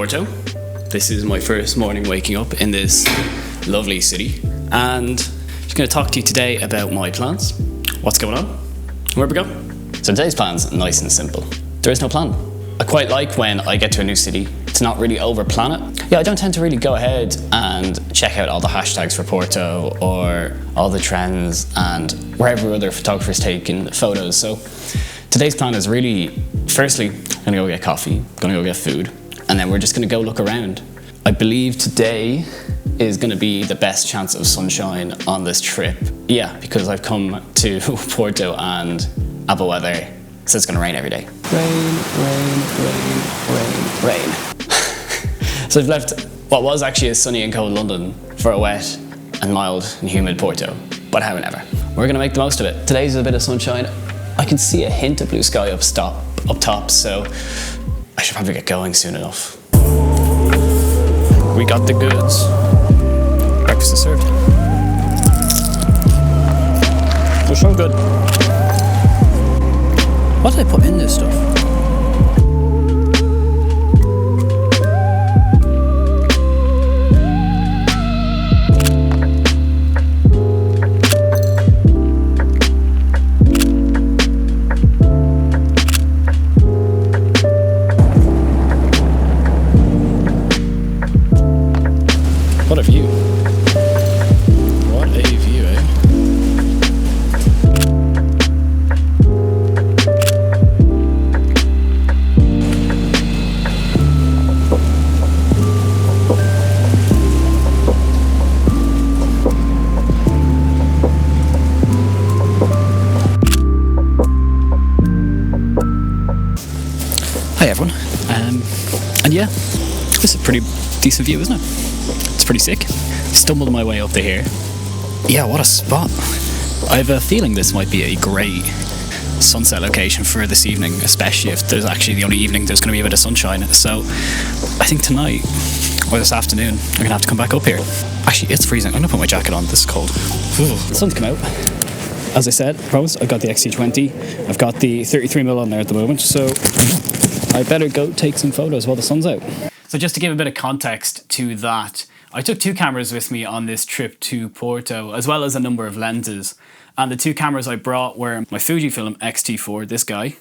Porto. This is my first morning waking up in this lovely city, and I'm just going to talk to you today about my plans, what's going on, where we go. So today's plan's nice and simple. There is no plan. I quite like when I get to a new city to not really over plan it. Yeah, I don't tend to really go ahead and check out all the hashtags for Porto or all the trends and wherever other photographers taking photos. So today's plan is really, firstly, I'm gonna go get coffee, gonna go get food, and then we're just gonna go look around. I believe today is gonna be the best chance of sunshine on this trip. Yeah, because I've come to Porto and Apple weather, so it's gonna rain every day. Rain, rain, rain, rain, rain. So I've left what was actually a sunny and cold London for a wet and mild and humid Porto, but however, we're gonna make the most of it. Today's a bit of sunshine. I can see a hint of blue sky up top, so I should probably get going soon enough. We got the goods. Breakfast is served. They're so good. What did I put in this stuff? What a view. What a view, eh? Hi everyone. And yeah, this is a pretty decent view, isn't it? It's pretty sick. Stumbled my way up to here. Yeah, what a spot. I have a feeling this might be a great sunset location for this evening, especially if there's actually the only evening there's going to be a bit of sunshine. So I think tonight or this afternoon I'm going to have to come back up here. Actually, it's freezing. I'm going to put my jacket on. This is cold. Ooh. The sun's come out. As I said, promise, I've got the XT20. I've got the 33mm on there at the moment, so I better go take some photos while the sun's out. So just to give a bit of context to that, I took two cameras with me on this trip to Porto, as well as a number of lenses. And the two cameras I brought were my Fujifilm XT4, this guy.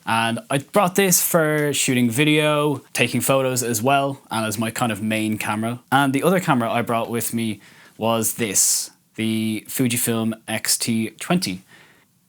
And I brought this for shooting video, taking photos as well, and as my kind of main camera. And the other camera I brought with me was this, the Fujifilm XT20.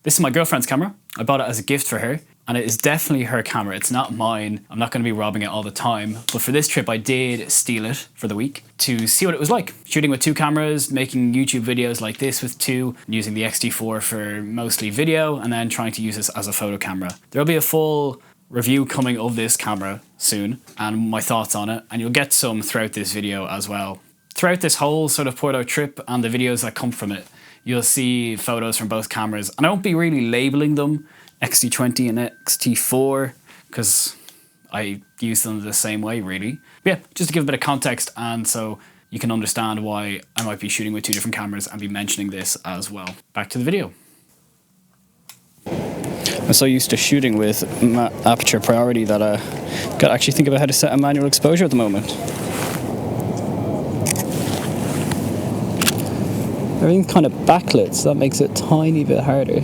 This is my girlfriend's camera. I bought it as a gift for her. And it is definitely her camera, it's not mine. I'm not gonna be robbing it all the time. But for this trip, I did steal it for the week to see what it was like. Shooting with two cameras, making YouTube videos like this with two, using the XT4 for mostly video, and then trying to use this as a photo camera. There'll be a full review coming of this camera soon, and my thoughts on it, and you'll get some throughout this video as well. Throughout this whole sort of Porto trip and the videos that come from it, you'll see photos from both cameras, and I won't be really labeling them XT20 and XT4 because I use them the same way really. But yeah, just to give a bit of context and so you can understand why I might be shooting with two different cameras and be mentioning this as well. Back to the video. I'm so used to shooting with aperture priority that I gotta actually think about how to set a manual exposure at the moment. Everything's kind of backlit, so that makes it a tiny bit harder.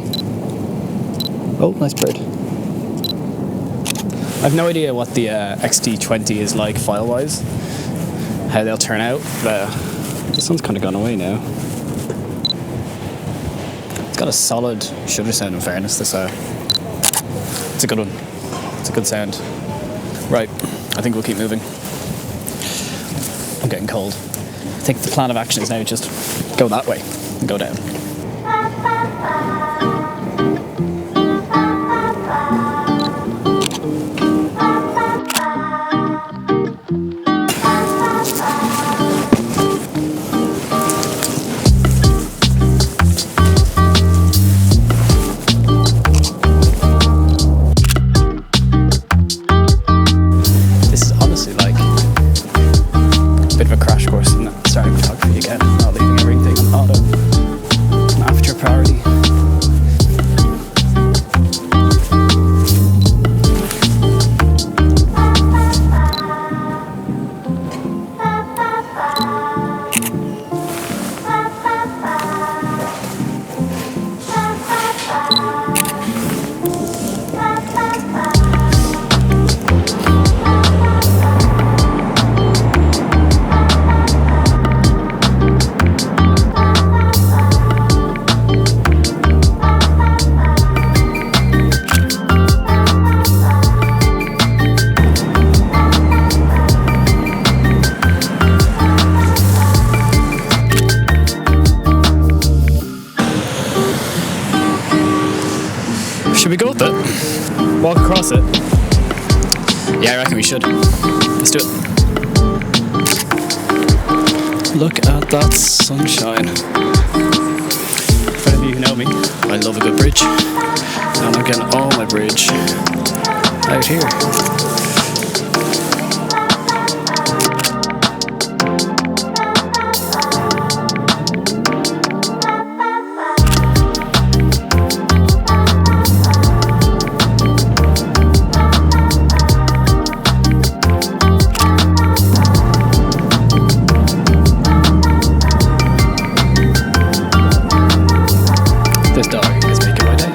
Oh, nice bird. I've no idea what the XT20 is like file-wise, how they'll turn out, but the sun's kind of gone away now. It's got a solid shutter sound in fairness, this it's a good one. It's a good sound. Right, I think we'll keep moving. I'm getting cold. I think the plan of action is now just go that way and go down. That's it. Yeah, I reckon we should. Let's do it. Look at that sunshine. For any of you who know me, I love a good bridge. And I'm getting all my bridge out here. This dog is making my day.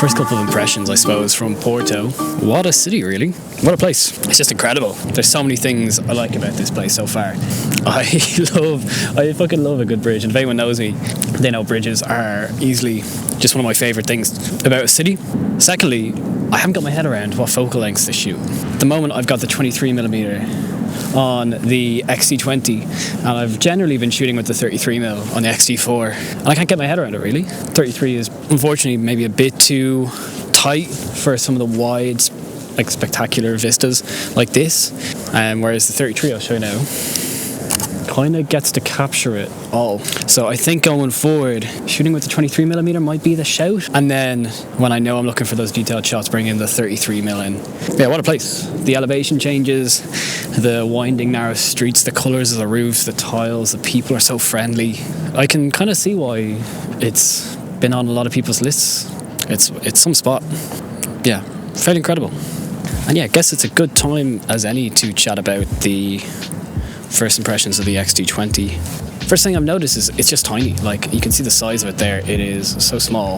First couple of impressions, I suppose, from Porto. What a city, really. What a place. It's just incredible. There's so many things I like about this place so far. I fucking love a good bridge. And if anyone knows me, they know bridges are easily just one of my favourite things about a city. Secondly, I haven't got my head around what focal lengths to shoot. At the moment, I've got the 23mm on the XT20, and I've generally been shooting with the 33mm on the XT4, and I can't get my head around it, really. 33 is unfortunately maybe a bit too tight for some of the wide, like spectacular vistas like this, whereas the 33 I'll show you now kind of gets to capture it all. So I think going forward, shooting with the 23mm might be the shout, and then when I know I'm looking for those detailed shots, bring in the 33mm in. Yeah, what a place. The elevation changes, the winding narrow streets, the colours of the roofs, the tiles, the people are so friendly. I can kind of see why it's been on a lot of people's lists. It's some spot. Yeah, fairly incredible. And yeah, I guess it's a good time as any to chat about the first impressions of the XT20. First thing I've noticed is it's just tiny. Like, you can see the size of it there. It is so small.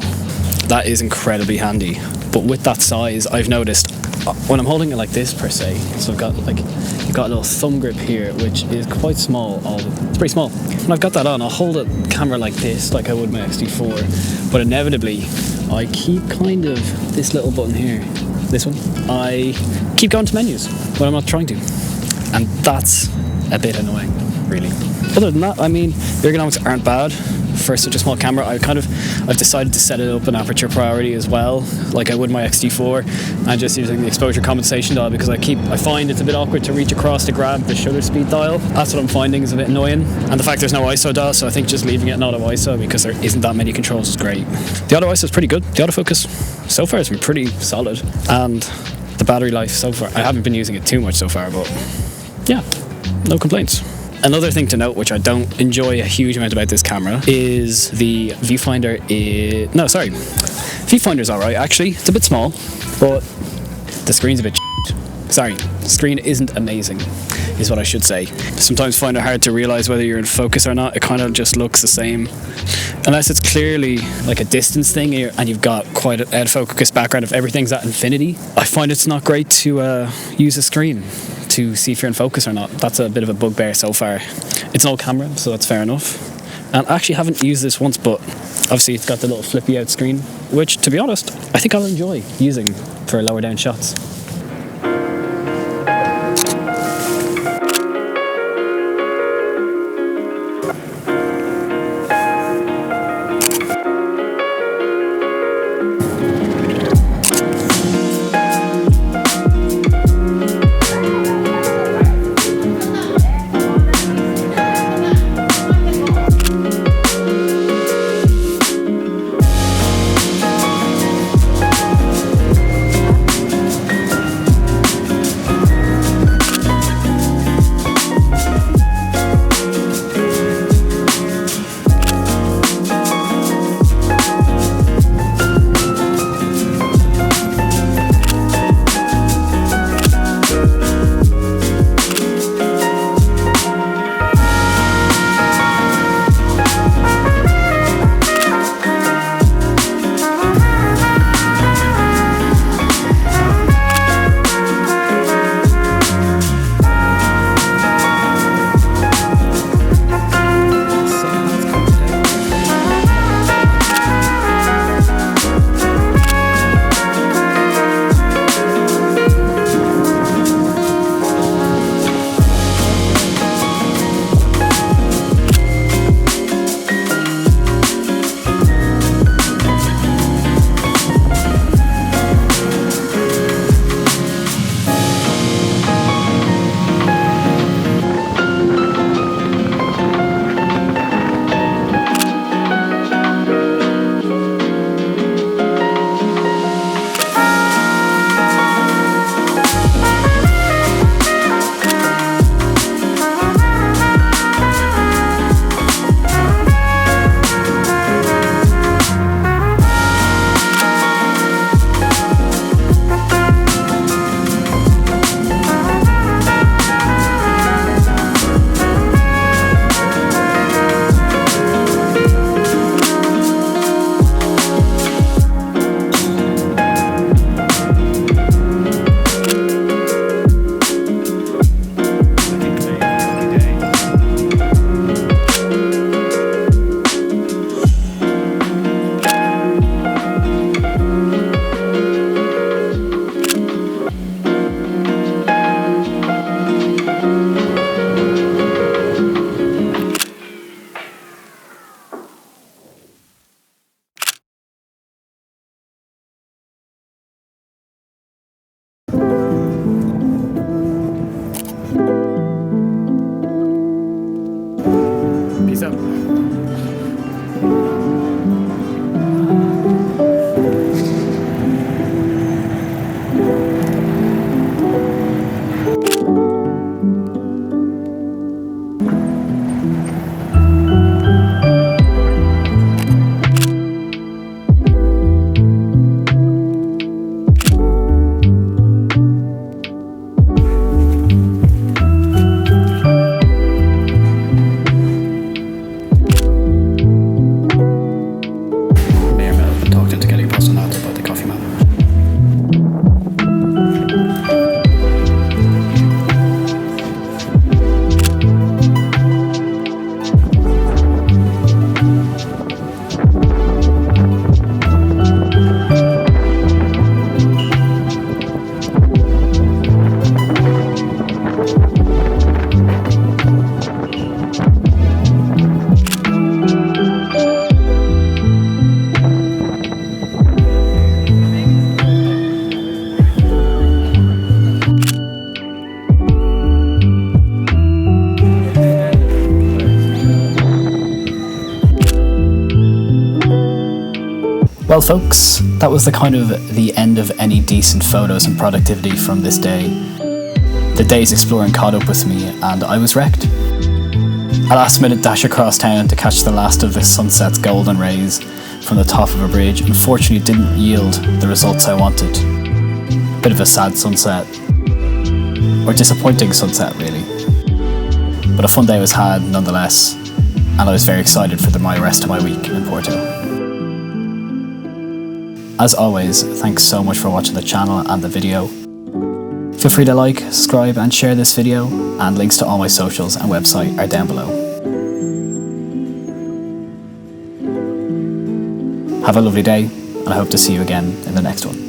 That is incredibly handy. But with that size, I've noticed when I'm holding it like this per se, so I've got you've got a little thumb grip here, which is quite small. It's pretty small. When I've got that on, I'll hold a camera like this, like I would my XT4. But inevitably, I keep kind of this little button here, this one. I keep going to menus when I'm not trying to, and that's a bit annoying, really. Other than that, I mean, the ergonomics aren't bad for such a small camera. I've decided to set it up in aperture priority as well, like I would my XT4, and just using the exposure compensation dial, because I find it's a bit awkward to reach across to grab the shutter speed dial. That's what I'm finding is a bit annoying. And the fact there's no ISO dial, so I think just leaving it in auto ISO because there isn't that many controls is great. The auto ISO is pretty good. The autofocus so far has been pretty solid, and the battery life so far, I haven't been using it too much so far, but yeah, no complaints. Another thing to note, which I don't enjoy a huge amount about this camera, is the viewfinder viewfinder's alright actually. It's a bit small, but the screen's a bit sorry, the screen isn't amazing, is what I should say. Sometimes find it hard to realise whether you're in focus or not. It kind of just looks the same. Unless it's clearly like a distance thing and you've got quite an out of focus background, if everything's at infinity, I find it's not great to use a screen to see if you're in focus or not. That's a bit of a bugbear so far. It's an old camera, so that's fair enough. And I actually haven't used this once, but obviously it's got the little flippy out screen, which, to be honest, I think I'll enjoy using for lower down shots. So. Well folks, that was the end of any decent photos and productivity from this day. The day's exploring caught up with me and I was wrecked. A last minute dash across town to catch the last of the sunset's golden rays from the top of a bridge unfortunately didn't yield the results I wanted. Bit of a sad sunset, or disappointing sunset really. But a fun day was had nonetheless, and I was very excited for the rest of my week in Porto. As always, thanks so much for watching the channel and the video. Feel free to like, subscribe and share this video, and links to all my socials and website are down below. Have a lovely day, and I hope to see you again in the next one.